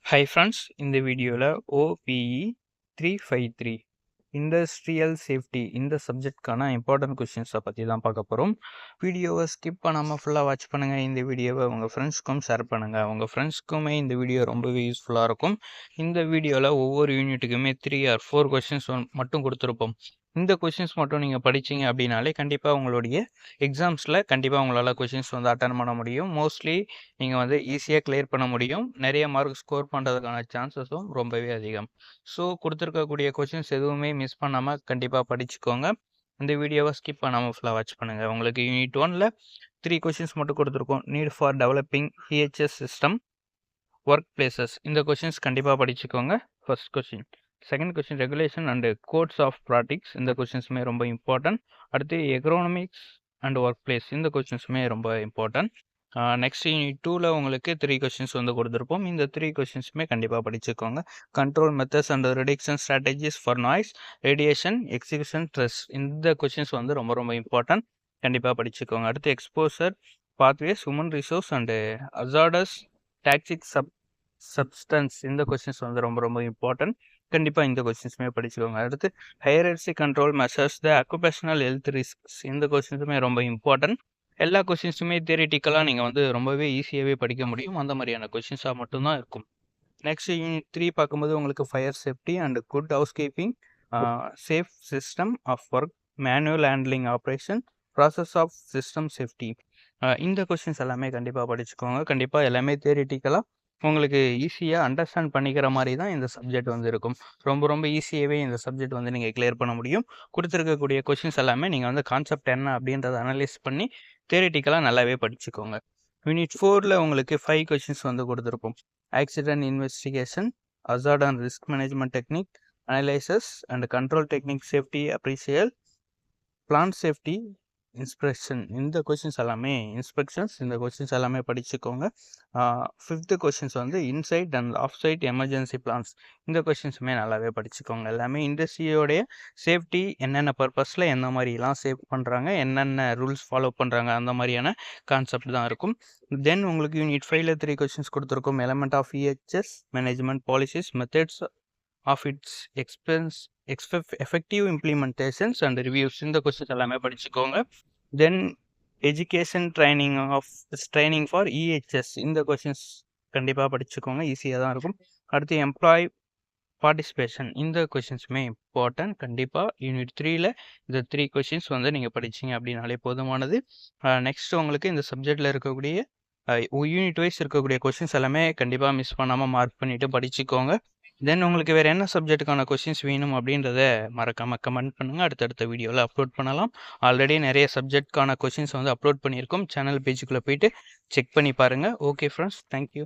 Hi friends, இந்த வீடியோவில் OPE 353 industrial safety இந்த சப்ஜெக்ட்கான இம்பார்ட்டன்ட் கொஷின்ஸை பற்றி தான் பார்க்க போகிறோம். வீடியோவை ஸ்கிப் பண்ணாமல் ஃபுல்லாக வாட்ச் பண்ணுங்கள். இந்த வீடியோவை உங்கள் ஃப்ரெண்ட்ஸ்க்கும் ஷேர் பண்ணுங்கள். உங்கள் ஃப்ரெண்ட்ஸ்க்குமே இந்த வீடியோ ரொம்பவே யூஸ்ஃபுல்லாக இருக்கும். இந்த வீடியோவில் ஒவ்வொரு யூனிட்டுக்குமே 3 or 4 கொஷின்ஸ் மட்டும் கொடுத்துருப்போம். இந்த கொஷின்ஸ் மட்டும் நீங்கள் படிச்சீங்க அப்படின்னாலே கண்டிப்பாக உங்களுடைய எக்ஸாம்ஸில் கண்டிப்பாக உங்களால் கொஷின்ஸ் அட்டன் பண்ண முடியும். மோஸ்ட்லி நீங்கள் ஈஸியாக கிளியர் பண்ண முடியும். நிறைய மார்க் ஸ்கோர் பண்ணுறதுக்கான சான்சஸும் ரொம்பவே அதிகம். ஸோ கொடுத்துருக்கக்கூடிய கொஷின்ஸ் எதுவுமே மிஸ் பண்ணாமல் கண்டிப்பாக படிச்சுக்கோங்க. இந்த வீடியோவை ஸ்கிப் பண்ணாமல் ஃபுல்லாக வாட்ச் பண்ணுங்கள். உங்களுக்கு யூனிட் 1ல் 3 கொஷின்ஸ் மட்டும் கொடுத்துருக்கோம். Need for developing EHS system work places இந்த கொஷின்ஸ் கண்டிப்பாக படிச்சுக்கோங்க. First question. Second question regulation and codes of practice இந்த கொஷின்ஸுமே ரொம்ப இம்பார்ட்டன்ட். அடுத்து எக்கனாமிக்ஸ் அண்ட் ஒர்க் பிளேஸ் இந்த கொஷின்ஸுமே ரொம்ப இம்பார்ட்டன்ட். நெக்ஸ்ட் யூனிட் 2ல் உங்களுக்கு 3 கொஷின்ஸ் கொடுத்துருப்போம். இந்த 3 கொஷின்ஸுமே கண்டிப்பாக படிச்சுக்கோங்க. Control methods and reduction strategies for noise, radiation, execution, stress இந்த கொஷின்ஸ் ரொம்ப ரொம்ப இம்பார்ட்டன்ட். கண்டிப்பாக படிச்சுக்கோங்க. அடுத்து exposure pathways, human resource and hazardous toxic substance இந்த கொஷின்ஸ் ரொம்ப ரொம்ப இம்பார்ட்டன்ட். கண்டிப்பாக இந்த கொஷின்ஸுமே படிச்சுக்கோங்க. அடுத்து hierarchy control measures the occupational health risks இந்த கொஷின்ஸுமே ரொம்ப இம்பார்ட்டன்ட். எல்லா கொஷின்ஸுமே தியரிட்டிக்கலாக நீங்கள் ரொம்பவே ஈஸியாகவே படிக்க முடியும். அந்த மாதிரியான கொஷின்ஸாக மட்டும்தான் இருக்கும். நெக்ஸ்ட் யூனிட் 3 பார்க்கும்போது உங்களுக்கு fire safety and good housekeeping, safe system of work, manual handling operation, process of system safety இந்த கொஷின்ஸ் எல்லாமே கண்டிப்பாக படிச்சுக்கோங்க. கண்டிப்பாக எல்லாமே தியரிட்டிக்கலாக உங்களுக்கு ஈஸியாக அண்டர்ஸ்டாண்ட் பண்ணிக்கிற மாதிரி தான் இந்த சப்ஜெக்ட் இருக்கும். ரொம்ப ரொம்ப ஈஸியாகவே இந்த சப்ஜெக்ட் நீங்கள் கிளியர் பண்ண முடியும். கொடுத்துருக்கக்கூடிய கொஷின்ஸ் எல்லாமே நீங்கள் கான்செப்ட் என்ன அப்படின்றத அனலைஸ் பண்ணி தியரிட்டிக்கலாக நல்லாவே படிச்சுக்கோங்க. யூனிட் 4ல் உங்களுக்கு 5 கொஷின்ஸ் கொடுத்துருப்போம். Accident investigation, hazard and risk management technique, analysis and control technique, safety appraisal, plan safety inspection இந்த கொஷின்ஸ் எல்லாமே இந்த கொஷின்ஸ் எல்லாமே படிச்சுக்கோங்க. 5th questions inside and off site emergency plans இந்த கொஷின்ஸுமே நல்லாவே படிச்சுக்கோங்க. எல்லாமே இண்டஸ்ட்ரியோடைய சேஃப்டி என்னென்ன பர்பஸில் எந்த மாதிரிலாம் சேஃப் பண்ணுறாங்க, என்னென்ன ரூல்ஸ் ஃபாலோ பண்ணுறாங்க அந்த மாதிரியான கான்செப்ட் தான் இருக்கும். தென் உங்களுக்கு யூனிட் 5ல் 3 கொஷின்ஸ் கொடுத்துருக்கோம். Element of EHS management policies, methods of its effective implementations and reviews இந்த கொஸ்டின்ஸ் எல்லாமே படிச்சுக்கோங்க. Then education training for EHS இந்த கொஸ்டின்ஸ் கண்டிப்பாக படிச்சுக்கோங்க. ஈஸியாக தான் இருக்கும். அடுத்து எம்ப்ளாய் பார்ட்டிசிபேஷன் இந்த கொஷின்ஸுமே இம்பார்ட்டன்ட். கண்டிப்பாக யூனிட் 3ல் இந்த 3 கொஷின்ஸ் நீங்கள் படிச்சிங்க அப்படின்னாலே போதுமானது. நெக்ஸ்ட் உங்களுக்கு இந்த சப்ஜெக்டில் இருக்கக்கூடிய யூனிட் வைஸ் இருக்கக்கூடிய கொஷின்ஸ் எல்லாமே கண்டிப்பாக மிஸ் பண்ணாமல் மார்க் பண்ணிவிட்டு படிச்சுக்கோங்க. தென் உங்களுக்கு வேறு என்ன சப்ஜெக்ட்டுக்கான கொஷின்ஸ் வேணும் அப்படின்றத மறக்காமல் கமெண்ட் பண்ணுங்கள். அடுத்தடுத்த வீடியோவில் அப்லோட் பண்ணலாம். ஆல்ரெடி நிறைய சப்ஜெக்ட்கான கொஷின்ஸ் அப்லோட் பண்ணியிருக்கோம். சேனல் பேஜுக்குள்ளே போயிட்டு செக் பண்ணி பாருங்கள். Okay friends, thank you.